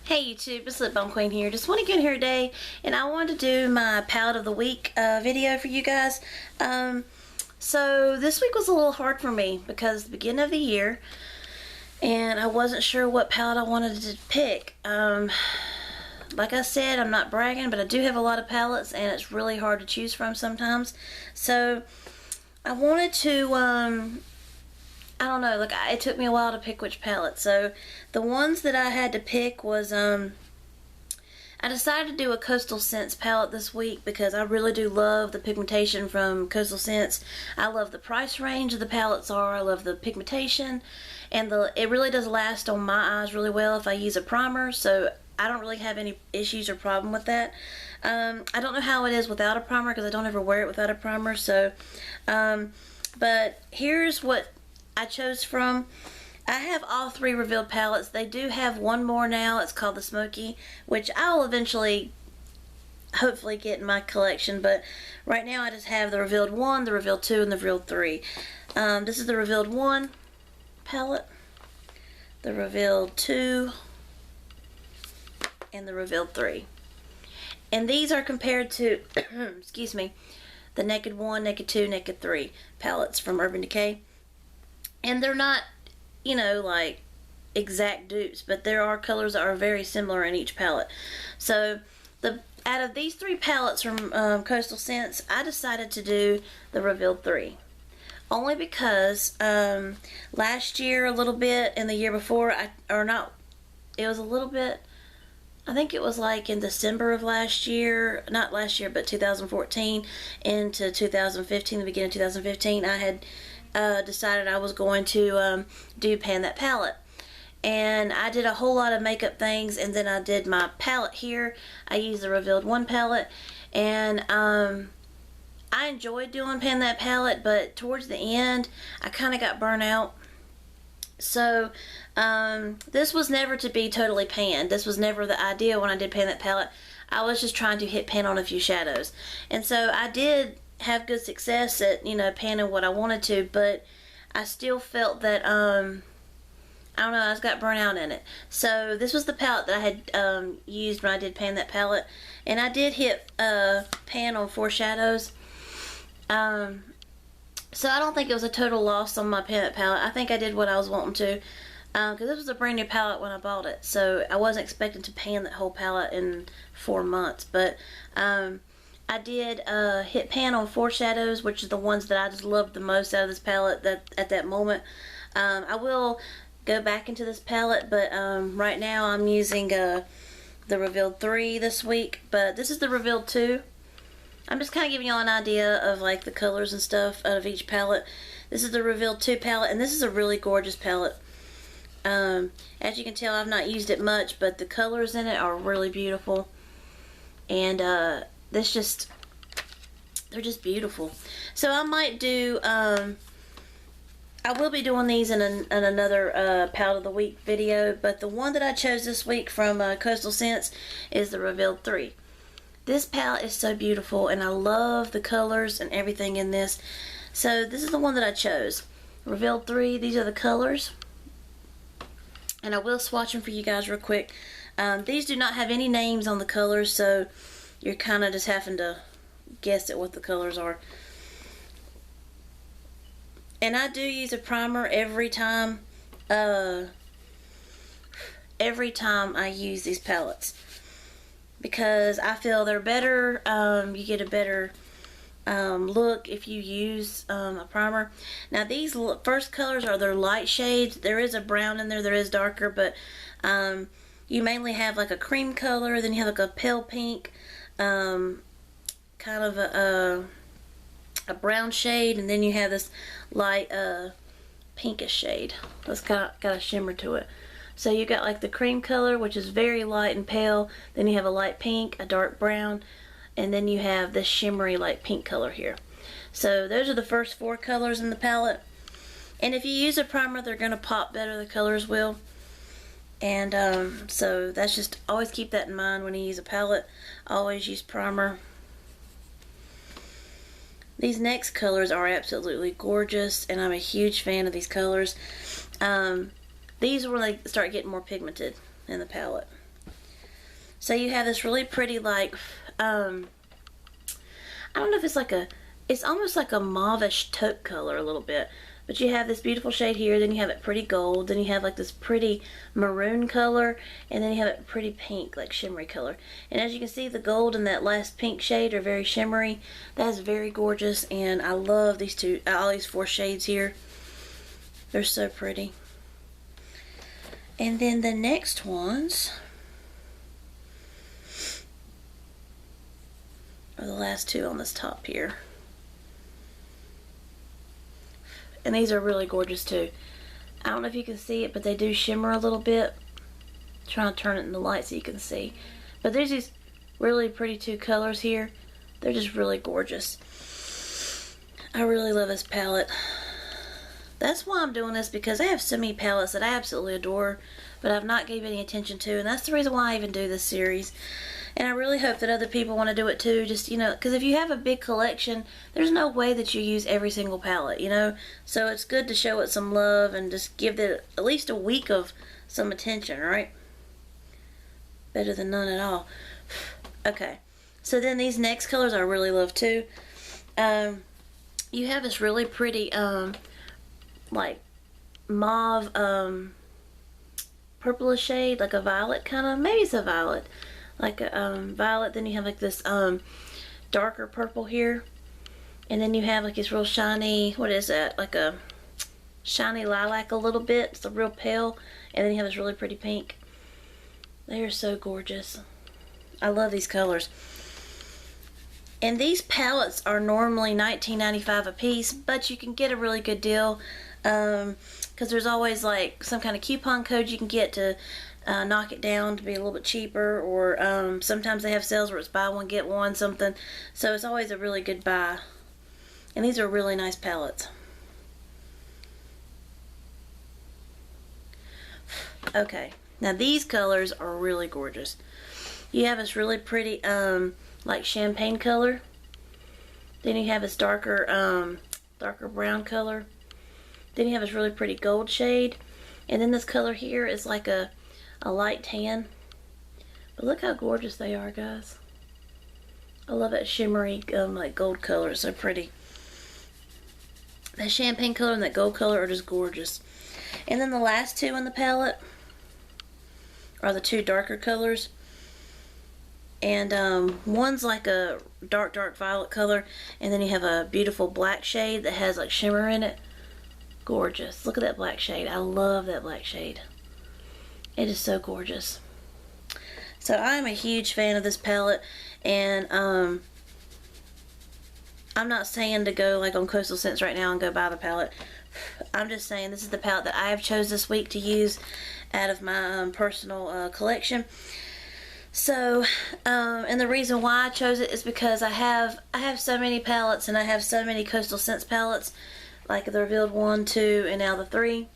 Hey YouTube, it's Lip Balm Queen here. Just want to get in here today and I wanted to do my palette of the week video for you guys. So this week was a little hard for me because it's the beginning of the year and I wasn't sure what palette I wanted to pick. Like I said, I'm not bragging, but I do have a lot of palettes and it's really hard to choose from sometimes. So I wanted to I don't know, it took me a while to pick which palette. So the ones that I had to pick was, I decided to do a Coastal Scents palette this week because I really do love the pigmentation from Coastal Scents. I love the price range of the palettes I love the pigmentation, and it really does last on my eyes really well if I use a primer, so I don't really have any issues or problem with that. I don't know how it is without a primer because I don't ever wear it without a primer, so, but here's what I chose from. I have all three Revealed palettes. They do have one more now. It's called the Smoky, which I'll eventually hopefully get in my collection, but right now I just have the Revealed 1, the Revealed 2, and the Revealed 3. This is the Revealed 1 palette, the Revealed 2, and the Revealed 3. And these are compared to, excuse me, the Naked 1, Naked 2, Naked 3 palettes from Urban Decay. And they're not, you know, like exact dupes, but there are colors that are very similar in each palette. So out of these three palettes from Coastal Scents, I decided to do the Revealed 3. Only because last year a little bit and the year before, it was a little bit, I think it was like in December of last year, not last year, but 2014 into 2015, the beginning of 2015, I had decided I was going to do Pan That Palette. And I did a whole lot of makeup things, and then I did my palette here. I used the Revealed 1 palette, and I enjoyed doing Pan That Palette, but towards the end, I kind of got burnt out. So, this was never to be totally panned. This was never the idea when I did Pan That Palette. I was just trying to hit pan on a few shadows. And so I did have good success at, you know, panning what I wanted to, but I still felt that, I don't know, I just got burnt out in it. So this was the palette that I had used when I did Pan That Palette, and I did hit pan on 4 shadows. So I don't think it was a total loss on my Pan That Palette. I think I did what I was wanting to, because this was a brand new palette when I bought it, so I wasn't expecting to pan that whole palette in 4 months, but I did hit pan on 4 shadows, which is the ones that I just loved the most out of this palette at that moment. I will go back into this palette, but right now I'm using the Revealed 3 this week, but this is the Revealed 2. I'm just kind of giving y'all an idea of like the colors and stuff out of each palette. This is the Revealed 2 palette, and this is a really gorgeous palette. As you can tell, I've not used it much, but the colors in it are really beautiful. And they're just beautiful. So I might do, I will be doing these in another palette of the week video, but the one that I chose this week from Coastal Scents is the Revealed 3. This palette is so beautiful, and I love the colors and everything in this. So this is the one that I chose. Revealed 3, these are the colors. And I will swatch them for you guys real quick. These do not have any names on the colors, so you're kind of just having to guess at what the colors are. And I do use a primer every time I use these palettes, because I feel they're better. You get a better look if you use a primer. Now these first colors are their light shades. There is a brown in there, there is darker, but you mainly have like a cream color, then you have like a pale pink, kind of a brown shade, and then you have this light pinkish shade that's got a shimmer to it. So you got like the cream color, which is very light and pale, then you have a light pink, a dark brown, and then you have this shimmery like pink color here. So those are the first 4 colors in the palette, and if you use a primer, they're going to pop better, the colors will. And so that's just, always keep that in mind when you use a palette. Always use primer. These next colors are absolutely gorgeous, and I'm a huge fan of these colors. These are when they start getting more pigmented in the palette. So you have this really pretty, like, I don't know if it's like it's almost like a mauvish taupe color a little bit. But you have this beautiful shade here, then you have it pretty gold, then you have like this pretty maroon color, and then you have it pretty pink, like shimmery color. And as you can see, the gold and that last pink shade are very shimmery. That is very gorgeous, and I love these all these 4 shades here. They're so pretty. And then the next ones are the last 2 on this top here. And these are really gorgeous too. I don't know if you can see it, but they do shimmer a little bit. I'm trying to turn it in the light so you can see. But there's these really pretty 2 colors here. They're just really gorgeous. I really love this palette. That's why I'm doing this, because I have so many palettes that I absolutely adore, but I've not gave any attention to, and that's the reason why I even do this series. And I really hope that other people want to do it too, just, you know, because if you have a big collection, there's no way that you use every single palette, you know. So it's good to show it some love and just give it at least a week of some attention, right? Better than none at all. Okay, so then these next colors I really love too. You have this really pretty, like mauve, purplish shade, like a violet kind of, maybe it's a violet. Like a violet, then you have like this darker purple here, and then you have like this real shiny, what is that, like a shiny lilac a little bit, it's a real pale, and then you have this really pretty pink. They are so gorgeous. I love these colors. And these palettes are normally $19.95 a piece, but you can get a really good deal, because there's always like some kind of coupon code you can get to knock it down to be a little bit cheaper, or sometimes they have sales where it's buy one get one something, so it's always a really good buy. And these are really nice palettes. Okay, now these colors are really gorgeous. You have this really pretty like champagne color, then you have this darker darker brown color, then you have this really pretty gold shade, and then this color here is like a light tan. But look how gorgeous they are, guys. I love that shimmery like gold color. It's so pretty. That champagne color and that gold color are just gorgeous. And then the last 2 in the palette are the 2 darker colors. And one's like a dark violet color, and then you have a beautiful black shade that has like shimmer in it. Gorgeous. Look at that black shade. I love that black shade. It is so gorgeous. So I'm a huge fan of this palette, and I'm not saying to go like on Coastal Scents right now and go buy the palette. I'm just saying this is the palette that I have chose this week to use out of my personal collection. So, and the reason why I chose it is because I have so many palettes, and I have so many Coastal Scents palettes, like the Revealed 1, 2, and now the 3.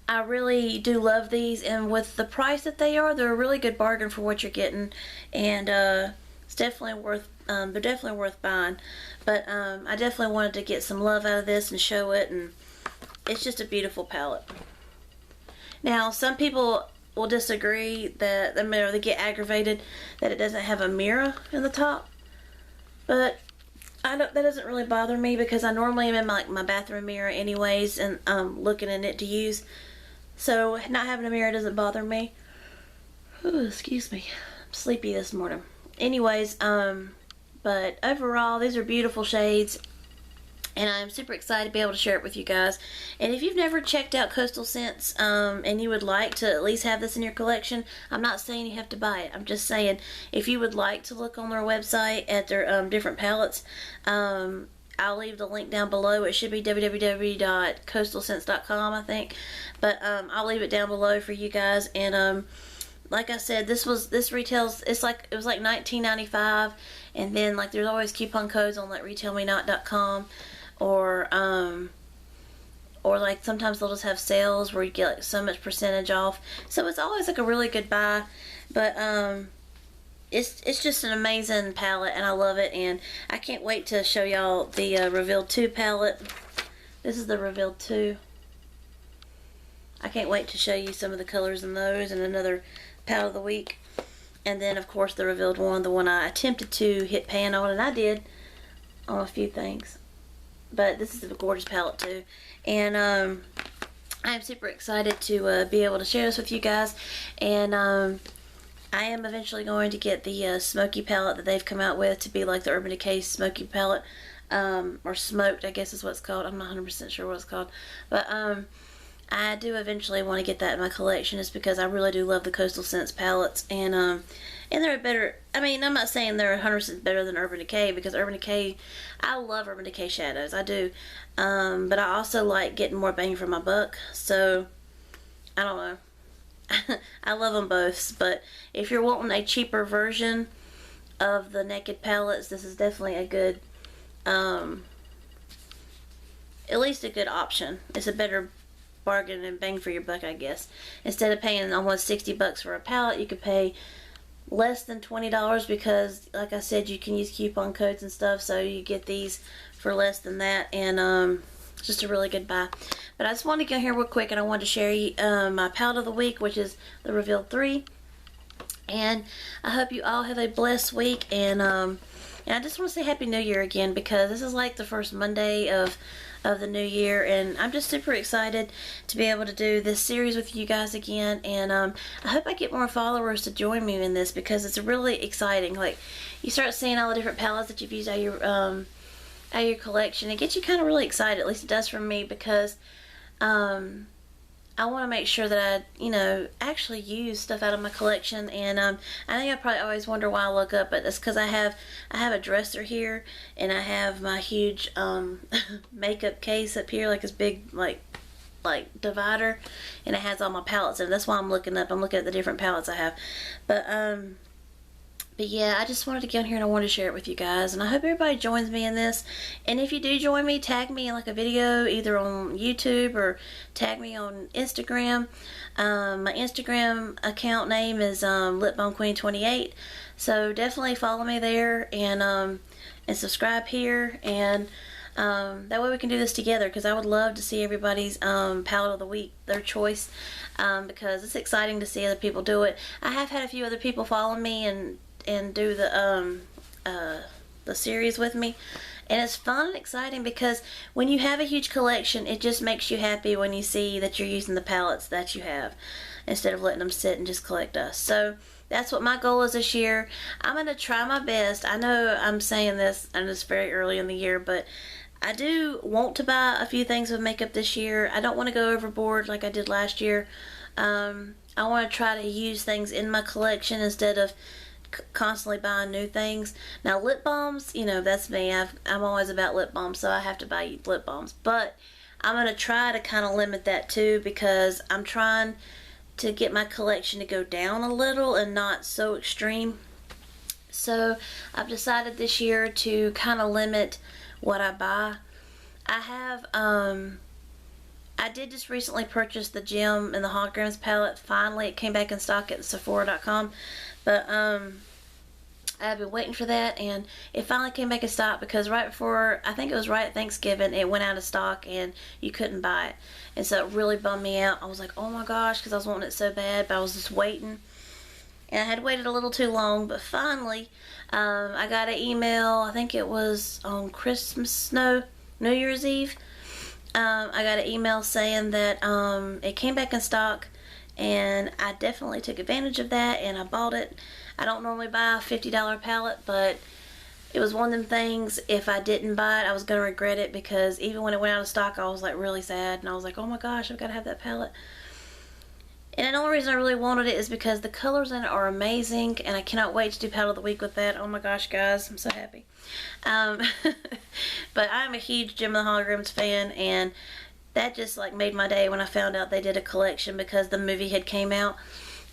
I really do love these, and with the price that they are, they're a really good bargain for what you're getting, and it's definitely worth. They're definitely worth buying. But I definitely wanted to get some love out of this and show it, and it's just a beautiful palette. Now, some people will disagree that, or they get aggravated that it doesn't have a mirror in the top, but that doesn't really bother me, because I normally am in my bathroom mirror anyways, and looking in it to use. So not having a mirror doesn't bother me. Ooh, excuse me. I'm sleepy this morning. Anyways, but overall, these are beautiful shades, and I'm super excited to be able to share it with you guys. And if you've never checked out Coastal Scents, and you would like to at least have this in your collection, I'm not saying you have to buy it. I'm just saying if you would like to look on their website at their different palettes, I'll leave the link down below. It should be www.coastalscents.com, I think. But I'll leave it down below for you guys. And like I said, this retails. It was like $19.95, and then like there's always coupon codes on like retailmenot.com, or like sometimes they'll just have sales where you get like so much percentage off. So it's always like a really good buy. But it's just an amazing palette, and I love it, and I can't wait to show y'all the Revealed 2 palette. This is the Revealed 2. I can't wait to show you some of the colors in those, and another palette of the week. And then, of course, the revealed one, the one I attempted to hit pan on, and I did on a few things. But this is a gorgeous palette, too. And I'm super excited to be able to share this with you guys. And I am eventually going to get the smoky palette that they've come out with to be like the Urban Decay smoky palette. Or smoked, I guess is what it's called. I'm not 100% sure what it's called. But I do eventually want to get that in my collection, just because I really do love the Coastal Scents palettes. And they're better. I mean, I'm not saying they're 100% better than Urban Decay, because Urban Decay, I love Urban Decay shadows. I do. But I also like getting more bang for my buck. So, I don't know. I love them both. But if you're wanting a cheaper version of the Naked palettes, this is definitely a good, at least a good option. It's a better bargain and bang for your buck, I guess. Instead of paying almost $60 for a palette, you could pay less than $20, because, like I said, you can use coupon codes and stuff, so you get these for less than that. And it's just a really good buy. But I just wanted to go here real quick, and I wanted to share my palette of the week, which is the Revealed 3. And I hope you all have a blessed week. And I just want to say Happy New Year again, because this is like the first Monday of the new year, and I'm just super excited to be able to do this series with you guys again. And I hope I get more followers to join me in this, because it's really exciting. Like, you start seeing all the different palettes that you've used out of your collection. It gets you kind of really excited, at least it does for me, because I want to make sure that I, actually use stuff out of my collection. And I think I probably always wonder why I look up, but it's because I have a dresser here, and I have my huge makeup case up here, like this big like divider, and it has all my palettes in it. That's why I'm looking up. I'm looking at the different palettes I have. But yeah, I just wanted to get on here, and I wanted to share it with you guys. And I hope everybody joins me in this. And if you do join me, tag me in like a video, either on YouTube or tag me on Instagram. My Instagram account name is LipBalmQueen28. So definitely follow me there, and subscribe here. And that way we can do this together, because I would love to see everybody's palette of the week, their choice, because it's exciting to see other people do it. I have had a few other people follow me and do the series with me, and it's fun and exciting, because when you have a huge collection, it just makes you happy when you see that you're using the palettes that you have, instead of letting them sit and just collect dust. So that's what my goal is this year. I'm going to try my best. I know I'm saying this, and it's very early in the year, but I do want to buy a few things with makeup this year. I don't want to go overboard like I did last year. I want to try to use things in my collection instead of constantly buying new things. Now, lip balms, that's me. I'm always about lip balms, so I have to buy lip balms. But I'm going to try to kind of limit that too, because I'm trying to get my collection to go down a little and not so extreme. So I've decided this year to kind of limit what I buy. I did just recently purchase the Gem and the Holograms palette. Finally, it came back in stock at Sephora.com. But I've been waiting for that, and it finally came back in stock, because right before, I think it was right at Thanksgiving, it went out of stock and you couldn't buy it. And so it really bummed me out. I was like, oh my gosh, because I was wanting it so bad, but I was just waiting. And I had waited a little too long, but finally, I got an email, I think it was on New Year's Eve. I got an email saying that it came back in stock, and I definitely took advantage of that, and I bought it. I don't normally buy a $50 palette, but it was one of them things, if I didn't buy it, I was going to regret it, because even when it went out of stock, I was like really sad, and I was like, oh my gosh, I've got to have that palette. And the only reason I really wanted it is because the colors in it are amazing, and I cannot wait to do palette of the week with that. Oh my gosh, guys, I'm so happy. But I'm a huge Gem of the Holograms fan, and that just like made my day when I found out they did a collection, because the movie had came out.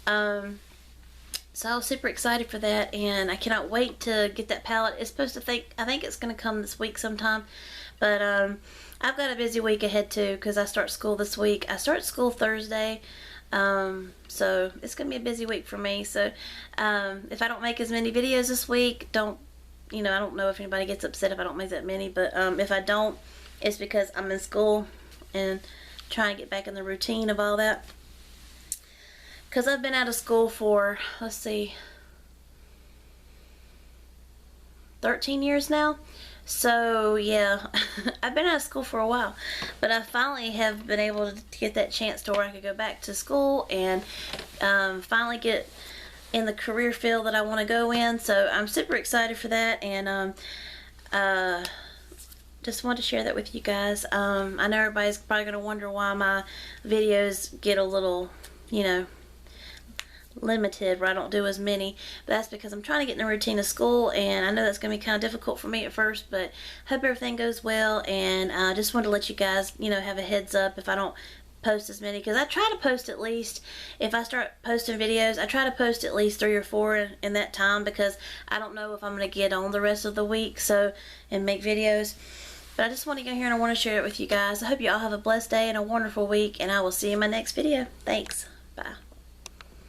So I was super excited for that, and I cannot wait to get that palette. It's supposed to I think it's going to come this week sometime, but I've got a busy week ahead too, because I start school this week. I start school Thursday, so it's going to be a busy week for me. So if I don't make as many videos this week, I don't know if anybody gets upset if I don't make that many, but if I don't, it's because I'm in school and trying to get back in the routine of all that. Because I've been out of school for, let's see, 13 years now. So yeah, I've been out of school for a while, but I finally have been able to get that chance to where I could go back to school and finally get in the career field that I want to go in. So I'm super excited for that, and just wanted to share that with you guys. I know everybody's probably going to wonder why my videos get a little, you know, limited, where I don't do as many, but that's because I'm trying to get in the routine of school, and I know that's going to be kind of difficult for me at first, but hope everything goes well. And I just wanted to let you guys, you know, have a heads up if I don't post as many, because I try to post at least, if I start posting videos, I try to post at least 3 or 4 in that time, because I don't know if I'm going to get on the rest of the week and make videos. But I just want to get here and I want to share it with you guys. I hope you all have a blessed day and a wonderful week, and I will see you in my next video. Thanks. Bye.